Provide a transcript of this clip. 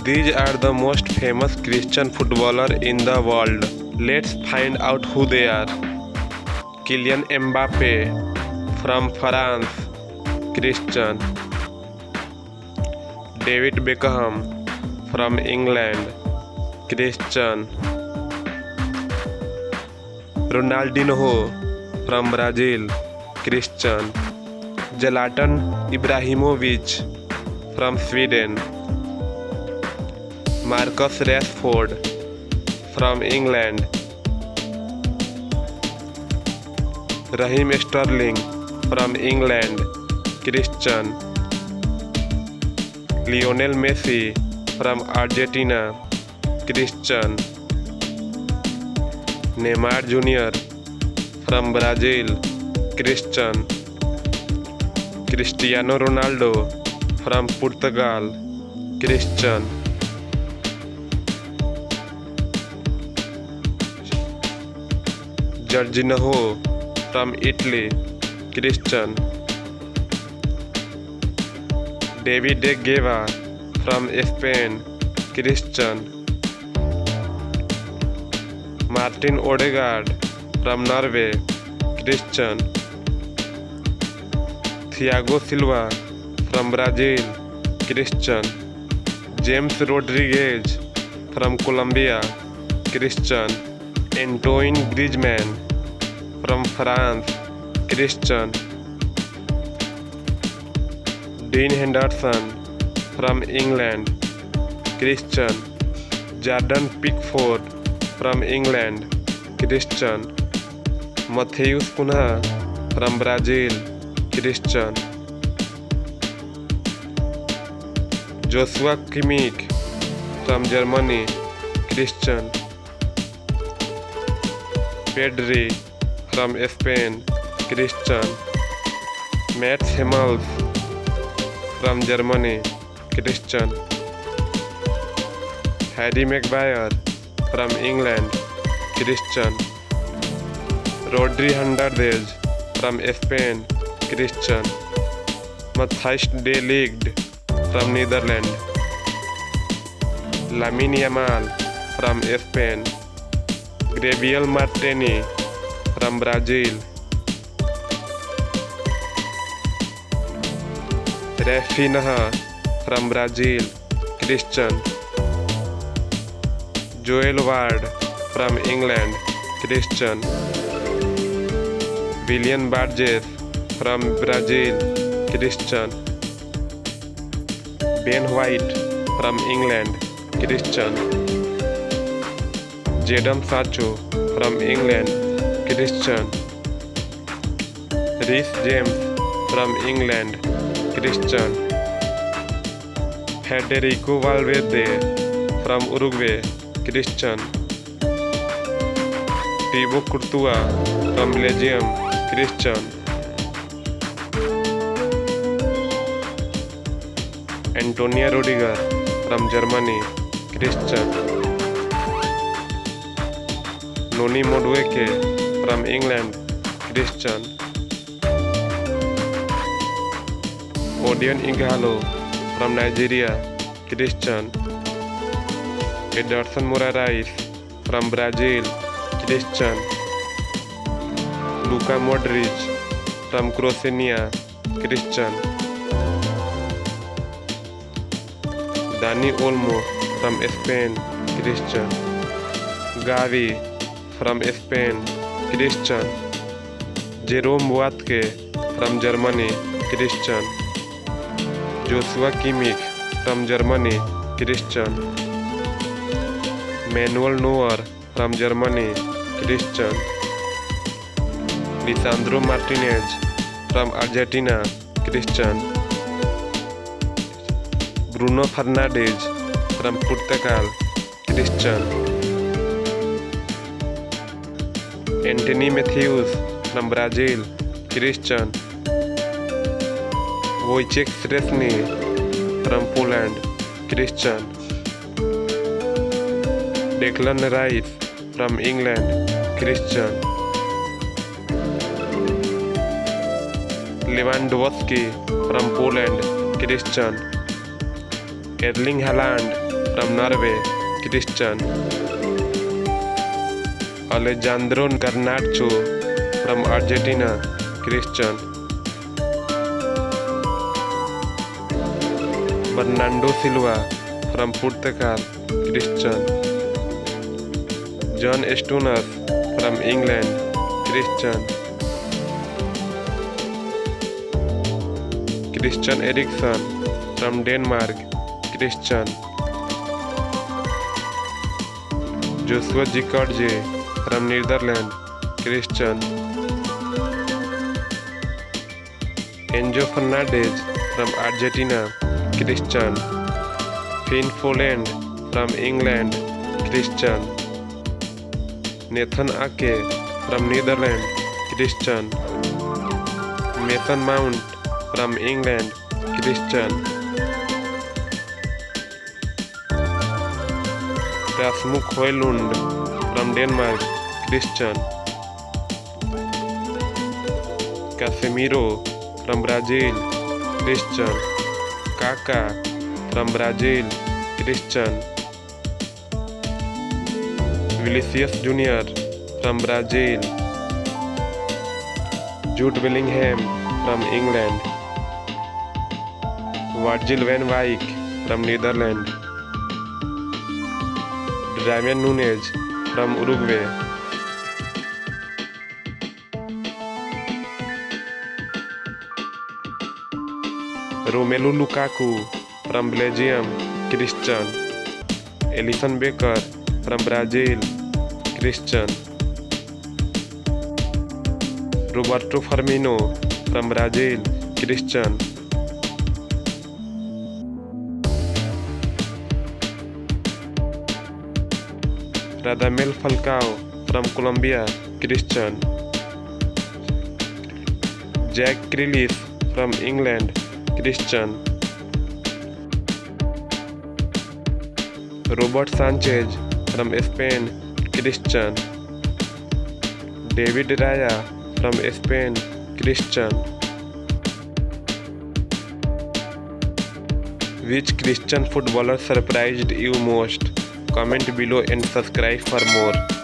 These are the most famous Christian footballers in the world. Let's find out who they are. Kylian Mbappe from France, Christian. David Beckham from England, Christian. Ronaldinho from Brazil, Christian. Zlatan Ibrahimovic from Sweden. Marcus Rashford from England. Raheem Sterling from England, Christian. Lionel Messi from Argentina, Christian. Neymar Jr. from Brazil, Christian. Cristiano Ronaldo from Portugal, Christian. Jorginho from Italy, Christian. David De Gea from Spain, Christian. Martin Odegaard from Norway, Christian. Thiago Silva from Brazil, Christian. James Rodriguez from Colombia, Christian. Antoine Griezmann from France, Christian. Dean Henderson from England, Christian. Jordan Pickford from England, Christian. Matheus Cunha from Brazil, Christian. Joshua Kimmich from Germany, Christian. Pedri from Spain, Christian. Mats Hummels from Germany, Christian. Harry Maguire from England, Christian. Rodri Hernandez from Spain, Christian. Matthijs de Ligt from Netherlands. Lamine Yamal from Spain. Gabriel Martini from Brazil. Rafinha from Brazil, Christian. Joel Ward from England, Christian. William Burgess from Brazil, Christian. Ben White from England, Christian. Jadon Sancho from England, Christian. Reece James from England, Christian. Federico Valverde from Uruguay, Christian. Thibaut Courtois from Belgium, Christian. Antonio Rudiger from Germany, Christian. Noni Madueke from England, Christian. Odion Ighalo from Nigeria, Christian. Ederson Moraes from Brazil, Christian. Luka Modric from Croatia, Christian. Dani Olmo from Spain, Christian. Gavi from Spain, Christian. Jerome Boateng from Germany, Christian. Joshua Kimmich from Germany, Christian. Manuel Neuer from Germany, Christian. Lisandro Martinez from Argentina, Christian. Bruno Fernandes from Portugal, Christian. Anthony Matthews from Brazil, Christian. Wojciech Szczesny from Poland, Christian. Declan Rice from England, Christian. Lewandowski from Poland, Christian. Erling Haaland from Norway, Christian. Alejandro Garnacho from Argentina, Christian. Bernardo Silva from Portugal, Christian. John Stones from England, Christian. Christian Eriksen from Denmark, Christian. Joshua Zirkzee from Netherlands, Christian. Enzo Fernandez from Argentina, Christian. Finn Foden from England, Christian. Nathan Ake from Netherlands, Christian. Mason Mount from England, Christian. Rasmus Højlund from Denmark, Christian. Casemiro from Brazil, Christian. Kaká from Brazil, Christian. Vinicius Junior from Brazil. Jude Bellingham from England. Virgil van Dijk from Netherlands. Darwin Núñez from Uruguay. Romelu Lukaku from Belgium, Christian. Alisson Becker from Brazil, Christian. Roberto Firmino from Brazil, Christian. Radamel Falcao from Colombia, Christian. Jack Grealish from England, Christian. Robert Sanchez from Spain, Christian. David Raya from Spain, Christian. Which Christian footballer surprised you most? Comment below and subscribe for more.